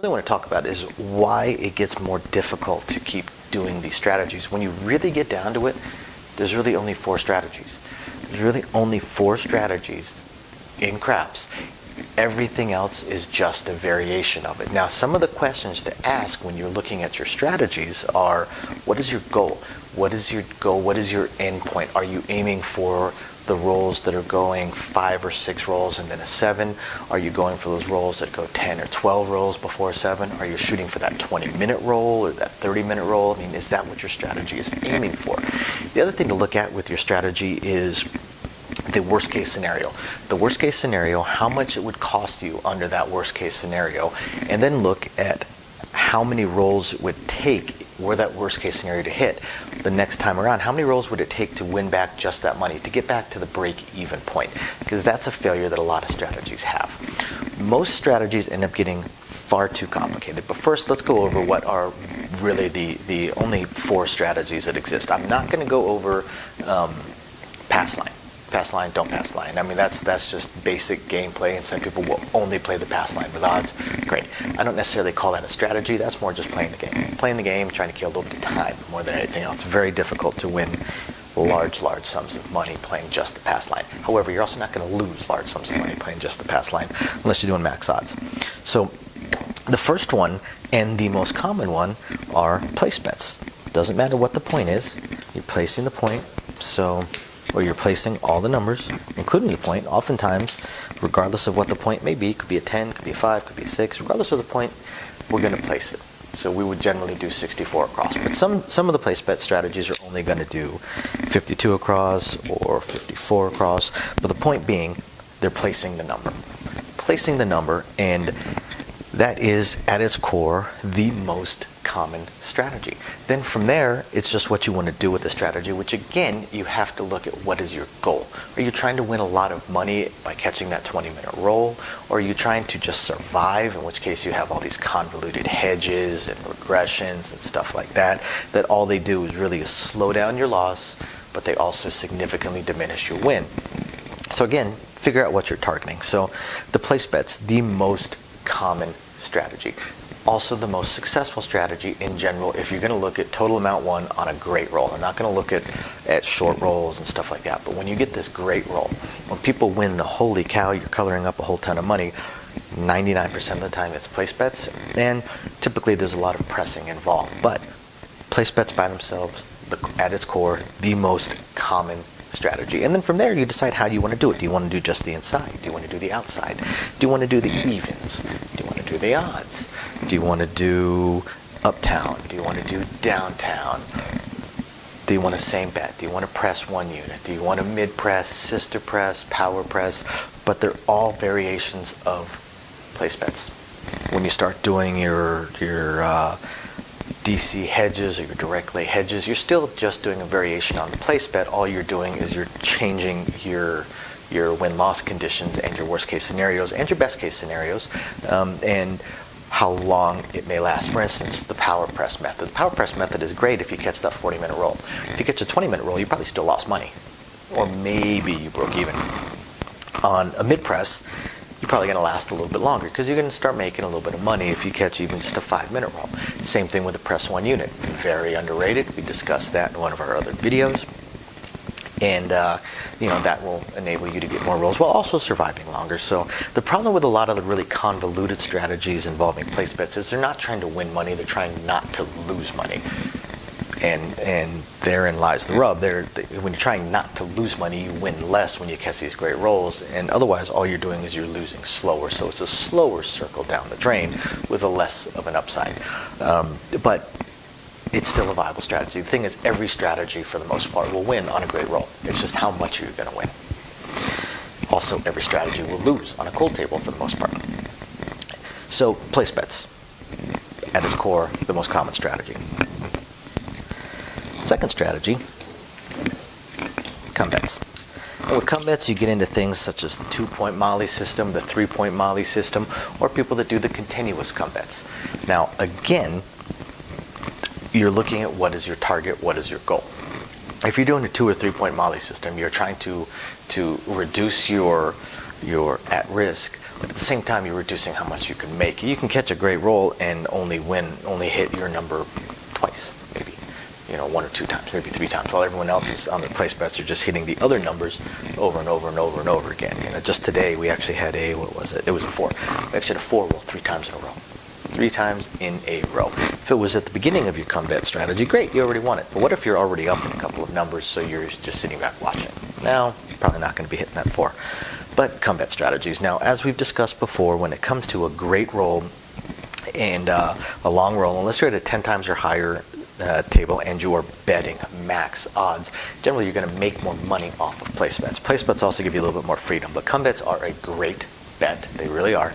really want to talk about is why it gets more difficult to keep doing these strategies. When you really get down to it, there's really only 4 strategies. There's really only 4 strategies in craps. Everything else is just a variation of it. Now, some of the questions to ask when you're looking at your strategies are, what is your goal? What is your goal? What is your end point? Are you aiming for the rolls that are going 5 or 6 rolls and then a 7? Are you going for those rolls that go 10 or 12 rolls before a 7? Are you shooting for that 20-minute roll or that 30-minute roll? I mean, is that what your strategy is aiming for? The other thing to look at with your strategy is the worst case scenario. The worst case scenario, how much it would cost you under that worst case scenario, and then look at how many rolls it would take were that worst case scenario to hit the next time around. How many rolls would it take to win back just that money, to get back to the break-even point? Because that's a failure that a lot of strategies have. Most strategies end up getting far too complicated. But first, let's go over what are really the only 4 strategies that exist. I'm not going to go over pass line. Pass line, don't pass line. I mean, that's just basic gameplay, and some people will only play the pass line with odds. Great. I don't necessarily call that a strategy. That's more just playing the game. Playing the game, trying to kill a little bit of time more than anything else. Very difficult to win large sums of money playing just the pass line. However, you're also not going to lose large sums of money playing just the pass line unless you're doing max odds. So the first one and the most common one are place bets. Doesn't matter what the point is. You're placing the point. Or you're placing all the numbers, including the point. Oftentimes, regardless of what the point may be, could be a 10, could be a 5, could be a 6, regardless of the point, we're going to place it. So we would generally do 64 across. But some of the place bet strategies are only going to do 52 across or 54 across. But the point being, they're placing the number. Placing the number, and that is, at its core, the most common strategy. Then from there, it's just what you want to do with the strategy, which again, you have to look at what is your goal. Are you trying to win a lot of money by catching that 20-minute roll? Or are you trying to just survive, in which case you have all these convoluted hedges and regressions and stuff like that, that all they do is really slow down your loss, but they also significantly diminish your win. So again, figure out what you're targeting. So the place bet's the most common strategy. Also the most successful strategy in general if you're going to look at total amount won on a great roll. I'm not going to look at short rolls and stuff like that, but when you get this great roll, when people win the holy cow, you're coloring up a whole ton of money, 99% of the time it's place bets, and typically there's a lot of pressing involved. But place bets by themselves, at its core, the most common strategy. And then from there, you decide how you want to do it. Do you want to do just the inside? Do you want to do the outside? Do you want to do the evens? Do you want to do the odds? Do you want to do uptown? Do you want to do downtown? Do you want a same bet? Do you want to press one unit? Do you want a mid press, sister press, power press? But they're all variations of place bets. When you start doing your DC hedges or your direct lay hedges, you're still just doing a variation on the place bet. All you're doing is you're changing your win-loss conditions and your worst case scenarios and your best case scenarios, and how long it may last. For instance, the power press method. The power press method is great if you catch that 40-minute roll. If you catch a 20-minute roll, you probably still lost money, or maybe you broke even. On a mid press, you're probably going to last a little bit longer because you're going to start making a little bit of money if you catch even just a 5-minute roll. Same thing with the press one unit. Very underrated. We discussed that in one of our other videos. And that will enable you to get more rolls while also surviving longer. So the problem with a lot of the really convoluted strategies involving place bets is they're not trying to win money, they're trying not to lose money. And therein lies the rub. When you're trying not to lose money, you win less when you catch these great rolls, and otherwise all you're doing is you're losing slower. So it's a slower circle down the drain with a less of an upside. But it's still a viable strategy. The thing is, every strategy for the most part will win on a great roll. It's just how much are you going to win. Also, every strategy will lose on a cold table for the most part. So place bets, at its core, the most common strategy. Second strategy, come bets. And with come bets, you get into things such as the 2-point Molly system, the 3-point Molly system, or people that do the continuous come bets. Now, again, you're looking at what is your target, what is your goal. If you're doing a 2 or 3-point Molly system, you're trying to reduce your at risk but at the same time, you're reducing how much you can make. You can catch a great roll and only hit your number twice, maybe. 1 or 2 times, maybe 3 times, while everyone else is on their place bets are just hitting the other numbers over and over and over and over again. Just today we actually had it was a 4. We actually had a 4 roll 3 times in a row. 3 times in a row. If it was at the beginning of your come bet strategy, great, you already won it. But what if you're already up in a couple of numbers, so you're just sitting back watching? Now, probably not going to be hitting that 4. But come bet strategies. Now, as we've discussed before, when it comes to a great roll and a long roll, unless you're at a 10 times or higher table and you are betting max odds, generally you're going to make more money off of place bets. Place bets also give you a little bit more freedom, but come bets are a great bet. They really are.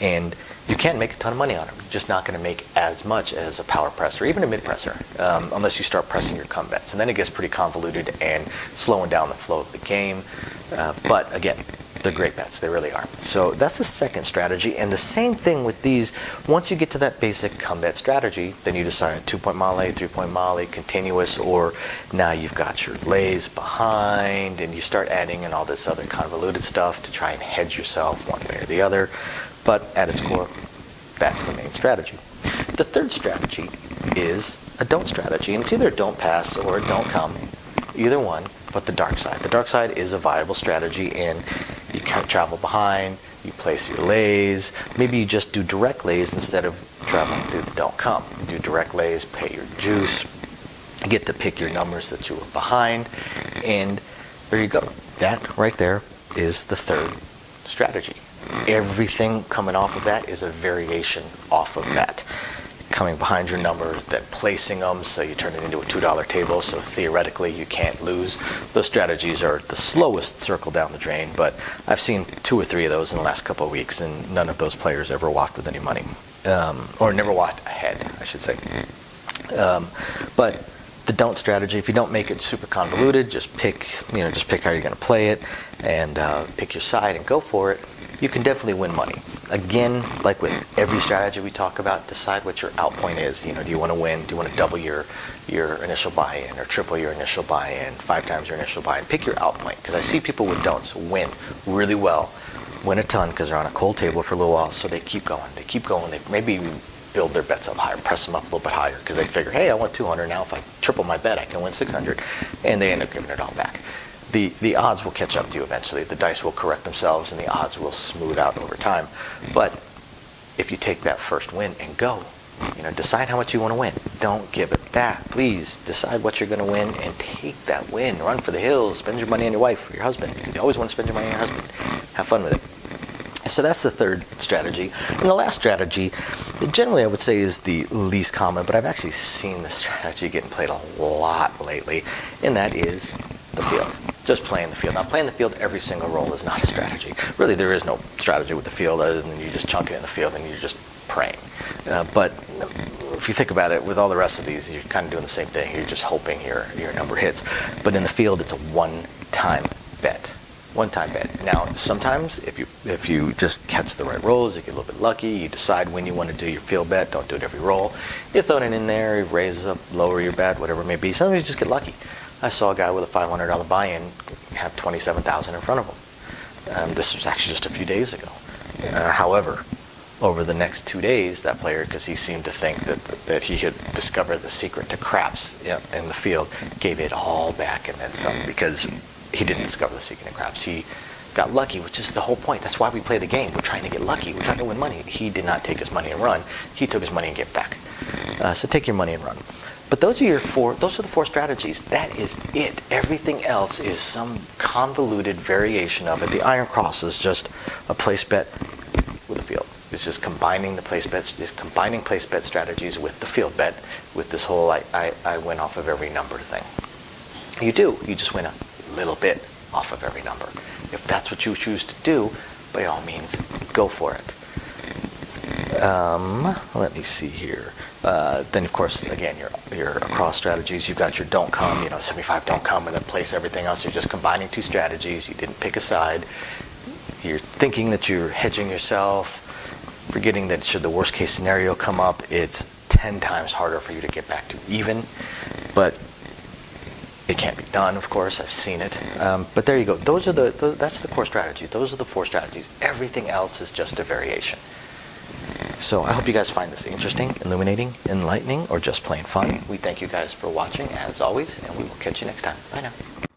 And you can make a ton of money on them. You're just not going to make as much as a power press or even a mid presser unless you start pressing your come bets. And then it gets pretty convoluted and slowing down the flow of the game. But again, they're great bets. They really are. So that's the second strategy. And the same thing with these. Once you get to that basic come bet strategy, then you decide 2-point male, 3-point male, continuous, or now you've got your lays behind, and you start adding in all this other convoluted stuff to try and hedge yourself one way or the other. But at its core, that's the main strategy. The third strategy is a don't strategy. And it's either a don't pass or a don't come. Either one, but the dark side. The dark side is a viable strategy, and you can travel behind, you place your lays. Maybe you just do direct lays instead of traveling through the don't come. You do direct lays, pay your juice, you get to pick your numbers that you were behind, and there you go. That right there is the third strategy. Everything coming off of that is a variation off of that. Coming behind your numbers, then placing them so you turn it into a $2 table, so theoretically you can't lose. Those strategies are the slowest circle down the drain, but I've seen 2 or 3 of those in the last couple of weeks, and none of those players ever walked with any money, or never walked ahead, I should say. But the don't strategy, if you don't make it super convoluted, just pick how you're going to play it, and pick your side and go for it. You can definitely win money. Again, like with every strategy we talk about, decide what your out point is. Do you want to win? Do you want to double your initial buy-in or triple your initial buy-in, 5 times your initial buy-in? Pick your out point, because I see people with don'ts win really well, win a ton because they're on a cold table for a little while, so they keep going. They maybe build their bets up higher, press them up a little bit higher, because they figure, hey, I won 200, now if I triple my bet, I can win 600, and they end up giving it all back. The odds will catch up to you eventually. The dice will correct themselves, and the odds will smooth out over time. But if you take that first win and go, decide how much you want to win. Don't give it back. Please decide what you're going to win and take that win. Run for the hills. Spend your money on your wife or your husband, because you always want to spend your money on your husband. Have fun with it. So that's the third strategy. And the last strategy, generally I would say, is the least common, but I've actually seen this strategy getting played a lot lately, and that is the field. Just playing the field. Now, playing the field every single roll is not a strategy. Really, there is no strategy with the field other than you just chunk it in the field and you're just praying. But if you think about it, with all the rest of these, you're kind of doing the same thing. You're just hoping your number hits. But in the field, it's a one-time bet. One-time bet. Now, sometimes if you just catch the right rolls, you get a little bit lucky, you decide when you want to do your field bet, don't do it every roll. You throw it in there, you raise up, lower your bet, whatever it may be. Sometimes you just get lucky. I saw a guy with a $500 buy-in have $27,000 in front of him. This was actually just a few days ago. However, over the next 2 days, that player, because he seemed to think that he had discovered the secret to craps in the field, gave it all back and then some, because he didn't discover the secret to craps. He got lucky, which is the whole point. That's why we play the game. We're trying to get lucky. We're trying to win money. He did not take his money and run. He took his money and gave it back. So take your money and run. But those are the 4 strategies. That is it. Everything else is some convoluted variation of it. The Iron Cross is just a place bet with a field. It's just combining the place bets, combining place bet strategies with the field bet, with this whole I win off of every number thing. You do. You just win a little bit off of every number. If that's what you choose to do, by all means, go for it. Let me see here. Then, of course, again, your across strategies. You've got your don't come, 75 don't come, and then place everything else. You're just combining 2 strategies. You didn't pick a side. You're thinking that you're hedging yourself, forgetting that should the worst case scenario come up, it's 10 times harder for you to get back to even. But It can't be done, of course. I've seen it. But there you go. That's the core strategies. Those are the 4 strategies. Everything else is just a variation. So I hope you guys find this interesting, illuminating, enlightening, or just plain fun. We thank you guys for watching, as always, and we will catch you next time. Bye now.